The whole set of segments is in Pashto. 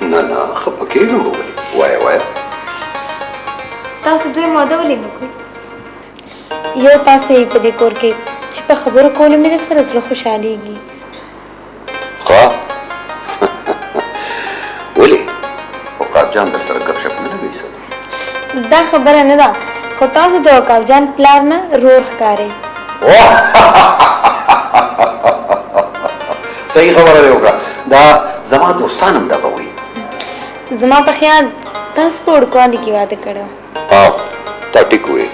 نه نه خفه کېږم به ولې وایه وایه تاسو دوی ماده ولې نه کوئ یو تاسو یې په دې کور کې چې په خبرو کولو مې در سره زړه خوشحالېږي ښه ولې عقاب جان در سره ګپ شپ نه لګوي سر دا خبره نه ده خو تاسو د عقاب جان پلار نه رور ښکارئ صحیح خبره دی وکړه دا زما دوستان هم دغه وایي زما په خیال تاسو په وړوکوالي کې واده کړی او تا ټیک وایې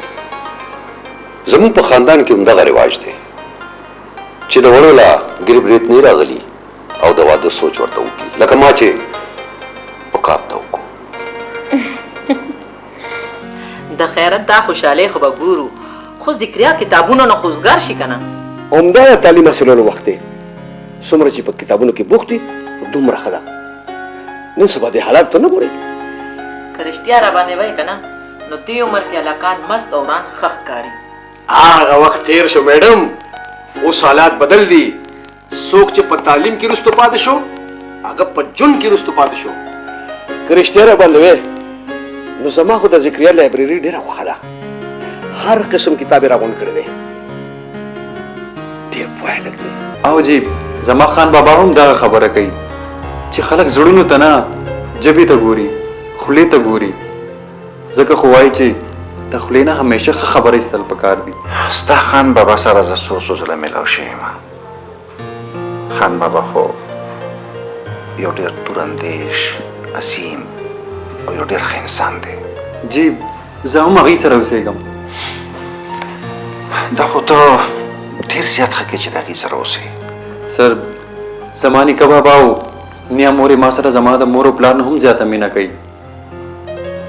زموږ په خاندان کې هم دغه رواج دی چې د وړو لا ګریب ریتنې راغلي او د واده سوچ ورته وکړي لکه ما چې عقاب ته وکړو د خیرت دا خوشحالۍ خو به ګورو خو ذکریا کتابونو نه خوځګار شي که نه عمده د تعلیم حاصلولو وخت دی څومره چې په کتابونو کې بوخت وي دومره ښه ده نن سبا دې حالات ته نه ګورئ که رښتیا راباندې وایي که نه نو دې عمر کې هلکان مست او وران ښه ښکاري هغه وخت تیر شو میډم اوس حالات بدل دي څوک چې په تعلیم کې رسته پاتې شو هغه په ژوند کې رسته پاتې شو که رښتیا راباندې وایې نو زما خو د ذکریا لایبرري ډېره خوښه ده هر قسم کتاب یې راغونډ کړی دی ډېر پوهه لږ دی او جی زما خان بابا هم دغه خبره کوي چې خلک زړونو ته نه جبې ته ګوري خولې ته ګوري ځکه خو وایي چې د خولې نه همیشه ښه خبره ایستل پکار دي ستا خان بابا سره زه څو ځله میلاو شوی یم خان بابا خو یو ډېر توراندیش عظیم او یو ډېر ښه انسان دی جی زه هم هغې سره اوسېږم دا خو ته ډېر زیات ښه کې چې د هغې سره اوسې سر زما نیکه بابا او نیا مورې ما سره زما د مور او پلار نه هم زیاته مینه کوي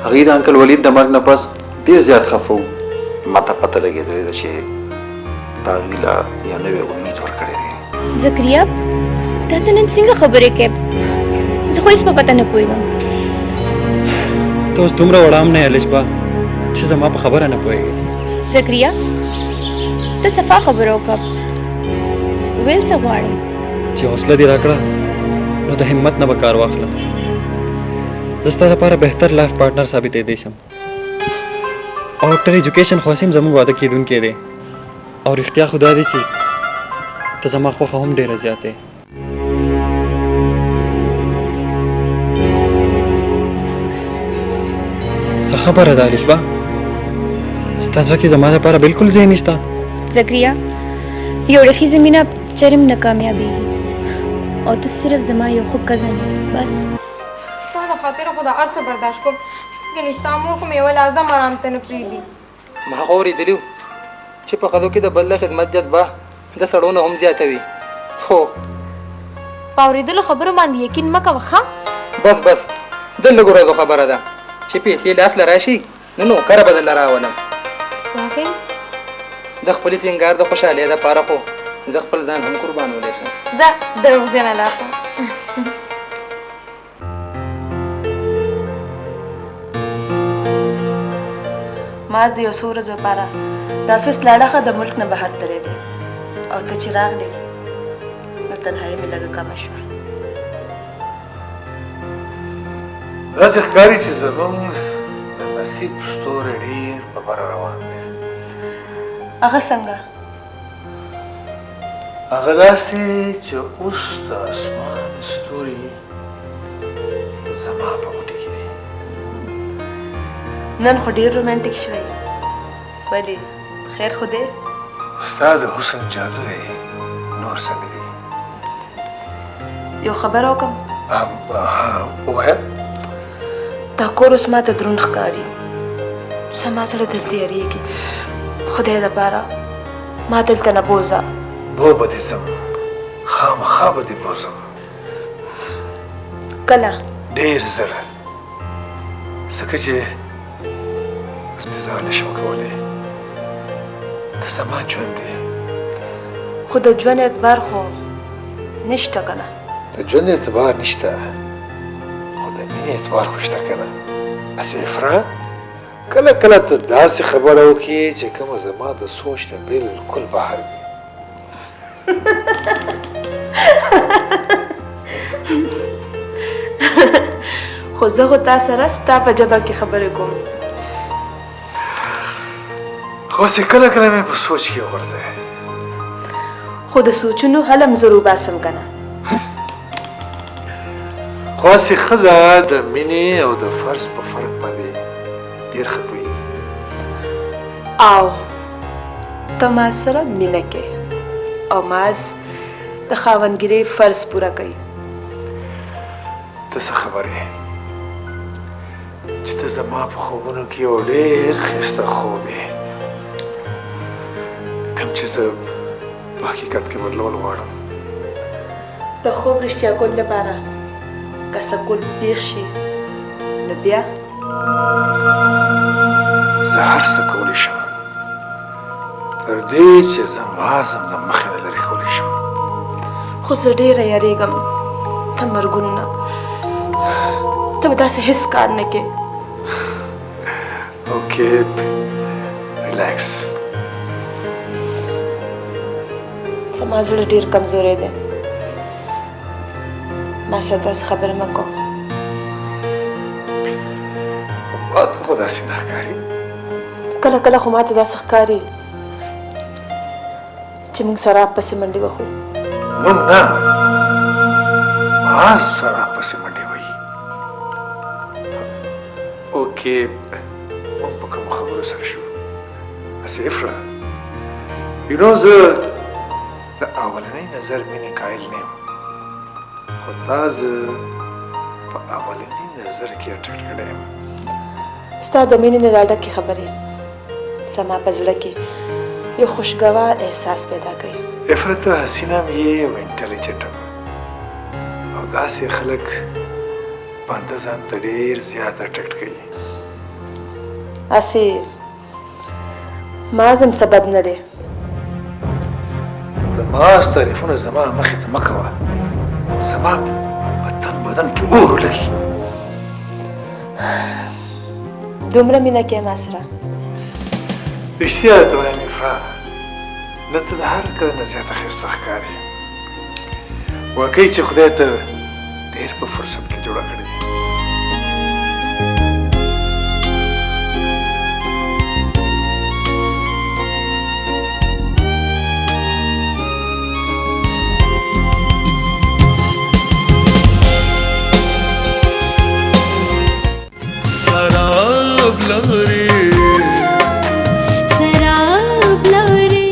هغې د انکل ولید د مرګ نه پس ډېر زیات خفه و ما ته پته لګېدلې ده چې تا هغې له یو نوی امید ورکړی دی ذکریا تا ته نن څنګه خبرې کوې زه خو هېڅ په پته نه پوهېږم ته اوس دومره وړه هم نه یې الشبا چې زما په خبره نه پوهېږې ذکریا ته صفا خبره وکړه ویل څه غواړې چې حوصله دې راکړه نو د همت نه به کار واخله زه ستا لپاره بهتر لایف پارټنر ثابتېدی شم او ډاکټر ایجوکیشن خو هسې هم زموږ واده کېدونکی دی او رښتیا خو دا دی چې ته زما خوښه هم ډېره زیاته یې څه خبره ده الشبا ستا زړه کې زما لپاره بالکل ځای نشته ذکریا یو ریښیزه مینه چرم نه کامیابېږي او ته صرف زما یو ښه کزن یې بس ستا د خاطره خو د هر څه برداشت کوم ګنې ستا مور خو مې یوه لحظه هم ارام ته نه پرېږدي ما هغه اورېدلي وو چې په ښځو کې د بل د خدمت جذبه د سړو نه هم زیاته وي خو په اورېدلو خبرو باندې یقین مه کوه ښه بس د لږو ورځو خبره ده چې پیسې لاس له راشي نو نوکره به درله راولم واقعي د خپلې سینګار د خوشحالۍ دپاره خو زه خپل ځان هم قربانولی شم ځه دروغجنه دا خو ماز د یو څو ورځو لپاره د افیس له اړخه د ملک نه بهر تللی دی او ته چې راغلې نو تنهایي مې لږه کمه شوه داسې ښکاري چې زموږ د نصیب ستوری ډېر په بره روان دی هغه څنګه هغه داسې چې اوس د اسمان ستوري زما په غوټې کې دي نن خو ډېر رومانټیک شوی ولې خیر خو دی ستا د حسن جادو دی نور څنګه دی یو خبره وکړم ووایه دا کور اوس ماته دروند ښکاري زما زړه دلته یارېږي خدای دپاره ما دلته نه بوځه بو به دې ځم خامخا به دې بوځم کله ډېر زر ځکه چې انتظار نشم کولی ته زما ژوند دی خو د ژوند اعتبار خو نشته که نه د ژوند اعتبار نشته خو د مینې اعتبار خو شته که نه هسې افرا کله کله ته داسې خبره وکړې چې کومه زما د سوچ نه بالکل بهر وي. خو زه خو تا سره ستا په ژبه کې خبرې کوم. خو چې کله کله مې په سوچ کې وغورځوې. خو د سوچونو حل هم زه روباسم که نه. خو چې ښځه د مینې او د فرض په فرق باندې ډېر ښه پوهېږي. او ته ما سره مینه کوې او ماز د خاوندګیرۍ فرض پوره کوي. ته څه خبرې چې ته زما په خوبونو کې یو ډېر ښایسته خوب یې کوم چې زه په حقیقت کې بدلول غواړم. د خوب رښتیا کول لپاره که سکول پېښ شي نو بیا زه هر څه کولی شم تر دې چې زما زم د مخې نه لرې کولی شم. خو زه ډېره یارېږم ته مرګونو نه. ته به داسې هېڅ کار نه کوې. اوکې ریلیکس. زما زړه ډېر کمزوری دی. ما سره داسې خبرې مه کوه. خو ما ته خو داسې نه ښکاري. کله کله خو ما ته داسې ښکاري چې موږ سراب پسې منډې وهو. موږ نه، ما سراب پسې منډې وهي. اوکې موږ په کومو خبرو سره شو؟ هسې افره یو نو زه د اولنۍ نظر مینې قایل نه یم، خو تا زه په اولنۍ نظر کې اټکټ کړی یم. ستا د مینې نه راډکې خبرې زما په زړه کې یو خوشګوار احساس پیدا کوي. افره ته حسینه هم یې او انټلیجنټ هم، او داسې خلک بنده ځان ته ډېر زیات اټکټ کوي. هسې ماز هم څه بد نه دی. د ماز تعریفونه زما مخې ته مه کوه. زما په تن بدن کې اور ولګي. دومره مینه کوې ما سره؟ رښتیا درته وایم افره، نه ته د هر کله نه زیاته ښایسته ښکارې. واقعي چې خدای ته ډېر په فرصت کې جوړه کړې. سراب لغري سراب لغري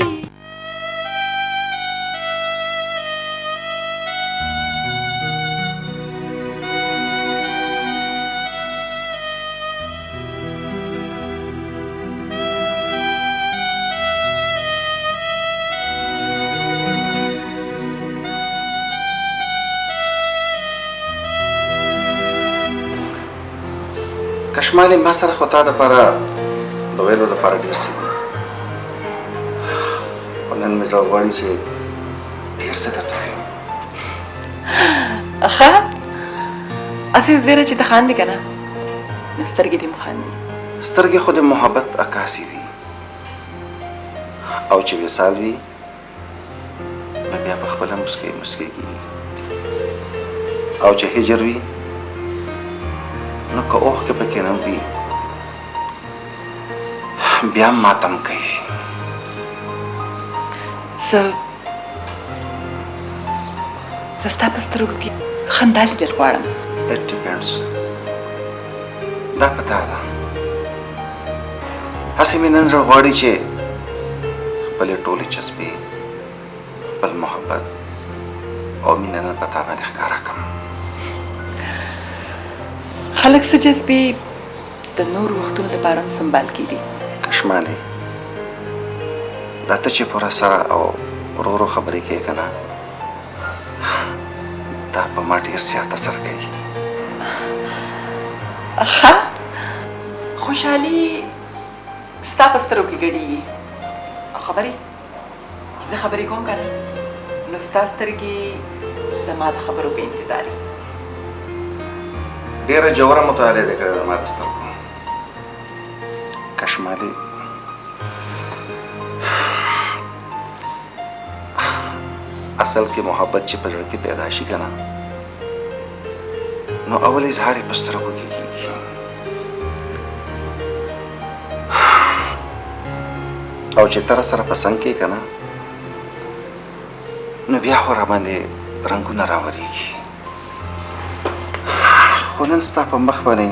کشمالي ما سره خو تا دپاره د ویلو دپاره ډېر څه دي، خو نن مې زړه غواړي چې ډېر څه درته ووایم. ښه اسې زیره چې ته خاندې که نه نو سترګې دې م خاندي. سترګې خو د محبت عکاسي وي، او چې وصال وي نو بیا په خپله مسکۍ مسکۍ کېږي، او چې هجر وي نو که اوښکې پکې نه وي بیا هم ماتم کوي. زه ستا په سترګو کې خندا لیدل غواړم. It depends. دا په تا ده. هسې مې نن زړه غواړي چې خپلې ټولې جذبې، خپل محبت او مینه نن په تا باندې ښکاره کړم. خلک څه جذبې د نورو وختونو دپاره هم سنبال کېدي. کشمالې دا ته چې پوره سره او ورو ورو خبرې کوې که نه، دا په ما ډېر زیات اثر کوي. ښه خوشحالي ستا په سترګو کې ګډېږي، او خبرې چې زه خبرې کوم که نه نو ستا سترګې زما د خبرو په انتظار دي. ډېره ژوره مطالعه دې کړې ده ما د سترګو. کشمالي اصل کې محبت چې په زړه کې پیدا شي که نه نو اول اظهار یې په سترګو کې کېږي او چې ته راسره په څنګ کې که نه نو بیا خو راباندې رنګونه راورېږي خو نن ستا په مخ باندې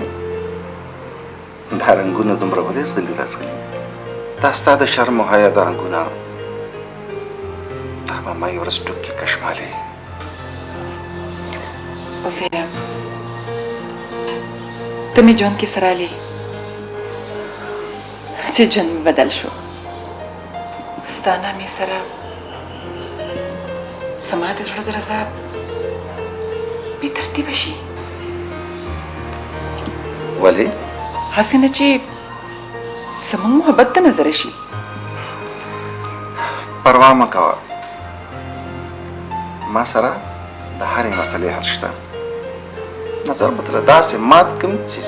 دا رنګونه دومره ولې ځغلي راځغلي دا ستا د شرم او حیا د رنګونه دا به ما یو ورځ ټوکې کشمالې وزیره ته مې ژوند کې سره لې چې ژوند مې بدل شو ستا نامې سره زما د زړه درزا بې ترتیبه شي ولې هسې نه چې زموږ محبت ته نظر شي پروا مه کوه ما سره د هرې مسلې حل شته نظر بدله داسې مات کړم چې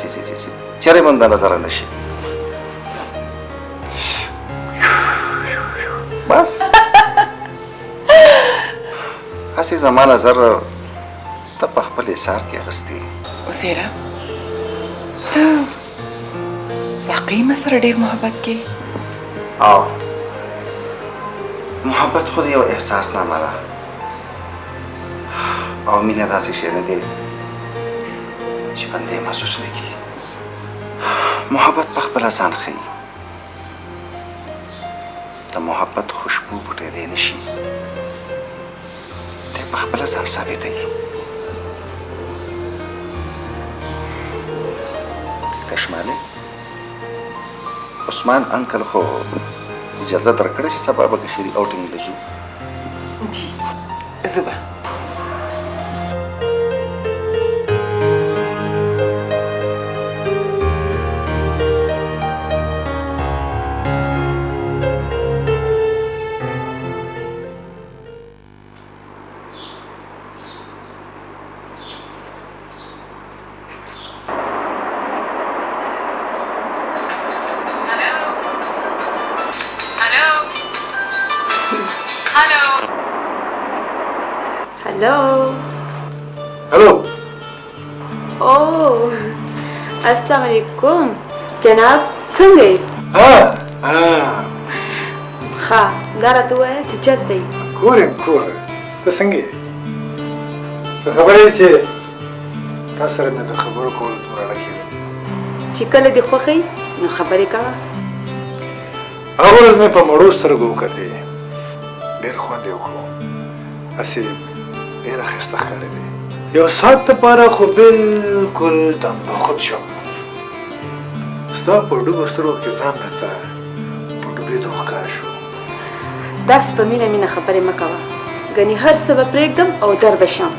چېرې به د نظره نه شي بس هسې زما نظر ته په خپل احسار کې اخیستې وزیره ته واقعي ما سره ډېر محبت کې او محبت خود یو احساس نامه ده او مینه داسې شی نه دی چې بندې محسوس نه کړي محبت په خپله ځان ښیي د محبت خوشبو پټېدی نه شي دی په خپله ځان ثابتوي کشمالې عثمان انکل خو اجازه درکړه چې سبا به خیري اوټینګ له ځو جی زه به hello hello ओह अस्सलाम वालेकुम जनाब څنګه یې ښه دا راته ووایه چې چېرته یې کور یم کور ته څنګه یې ته خبره یې چې تا سره مې د خبرو کولو دومره لګېږي چې کله دې خوښوي نو خبرې کوه هغه ورځ مې په مړو سترګو وکتې ډېر خوند یې وکړو هسې ډېره ښایسته ښکارېدې یو ساعت دپاره خو بلکل دمه خود شم ستا په ډوبو سترګو کې ځان راته په ډوبېدو ښکاره شو داسې په مینه مینه خبرې مه کوه ګنې هر څه به پرېږدم او در به شم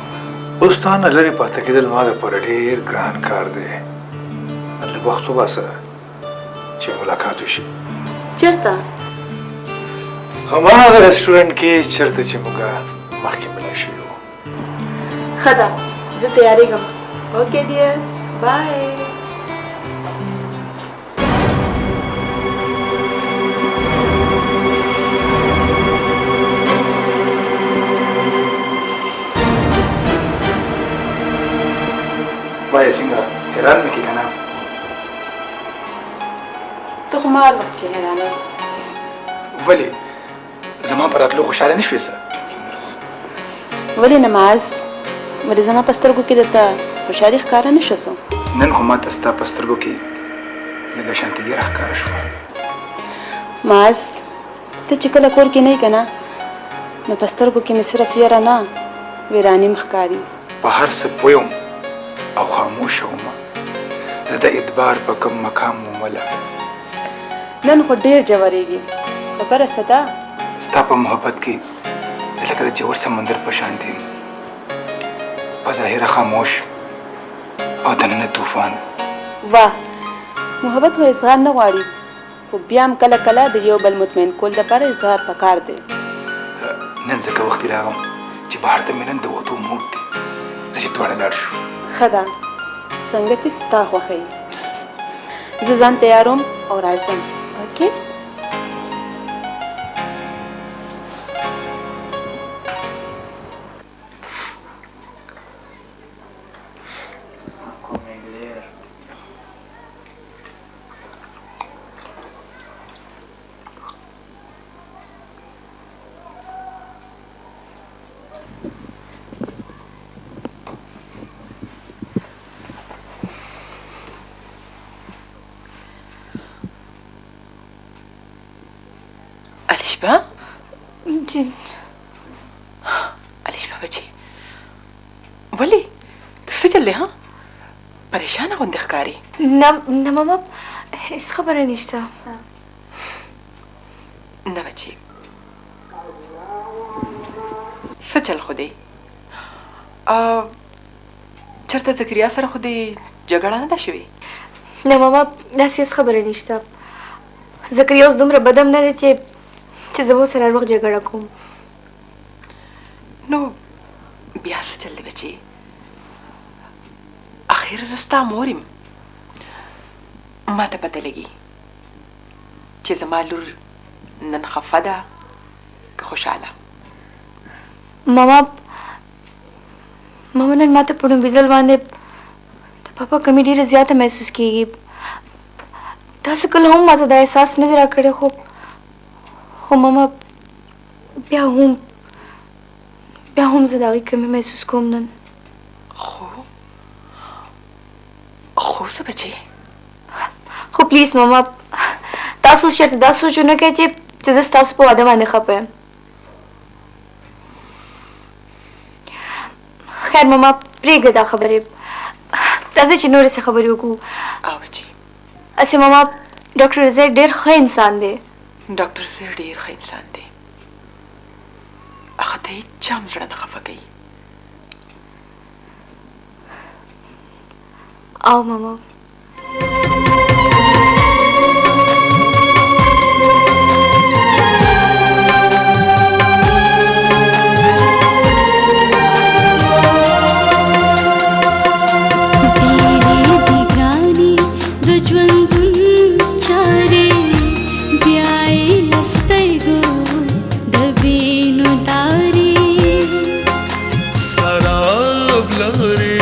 اوس تا نه لرې پاته کېدل ما دپاره ډېر ګران کار دی لږ وخت وباسه چې ملاقات وشي چېرته هماغه رسټورنټ کې چېرته چې موږ مخکې ملا شوي وو ښه ده زه تیارېږم اوکې ډیر بای وایه څنګه حیران مې کړې که نه ته خو ما هر وخت کې حیرانوې ولې زما په راتلو خوشحاله نه شوې څه ولې نماز ولې زما په سترګو کې درته خوشحالي ښکاره نه شوه نن خو ما ته ستا په سترګو کې لږه شانتګي راښکاره شوه معاذ ته چې کله کور کې نه یې که نه نو په سترګو کې مې صرف یره نه ویراني مې ښکاري په هر څه پوه یم او خاموشه ومه زه د اعتبار په کوم مقام ومله نن خو ډېر جوړېږي خبره څه ده ستا په محبت کې زه لکه د جوړ سمندر په شانتي یم په ظاهره خاموش او دننه طوفان واه محبت خو اظهار نه غواړي خو بیا هم کله کله د یو بل مطمئن کول دپاره اظهار پکار دی نن ځکه وختي راغم چې بهر ته مې نن د وتو موډ دی زه چې دواړه لاړ شو ښه ده څنګه چې ستا خوښه وي زه ځان تیاروم او راځم अलिशबा जी अलिशबा बच्ची वली څه چل دی ها پریشانه غوندې ښکاري نه ماما هیڅ خبره نشته نه بچی څه چل خو دی چېرته زکریا سره خو دې جګړه نه ده شوې نه ماما داسې هیڅ خبره نشته زکریا اوس دومره بدم نه دی چې زه به سره هر وخت جګړه کوم نو بیا څه چل دی بچی اخر زه ستا مور یم ما ته پته لګي چې زما لور نن خفه ده که خوشحاله ماما نن ماته په لومبي ځل باندې د پاپا کمی ډېره زیاته محسوس کېږي تاسو کله هم ماته دا احساس نه دی راکړی خو ماما بیا هم زه د هغې کمی محسوس کوم نن خو څه بچی خو پلیز ماما تاسو اوس چېرته دا سوچ ونه کوئ چې زه ستاسو په واده باندې خفه یم خیر ماما پرېږده دا خبرې راځئ چې نورې څه خبرې وکړو او بچی هسې ماما ډاکټر رزاق ډېر ښه انسان دی ډاکټر صاحب ډېر ښه انسان دی هغه ته هېچا هم زړه نه خفه کوي او ماما शराब लहरी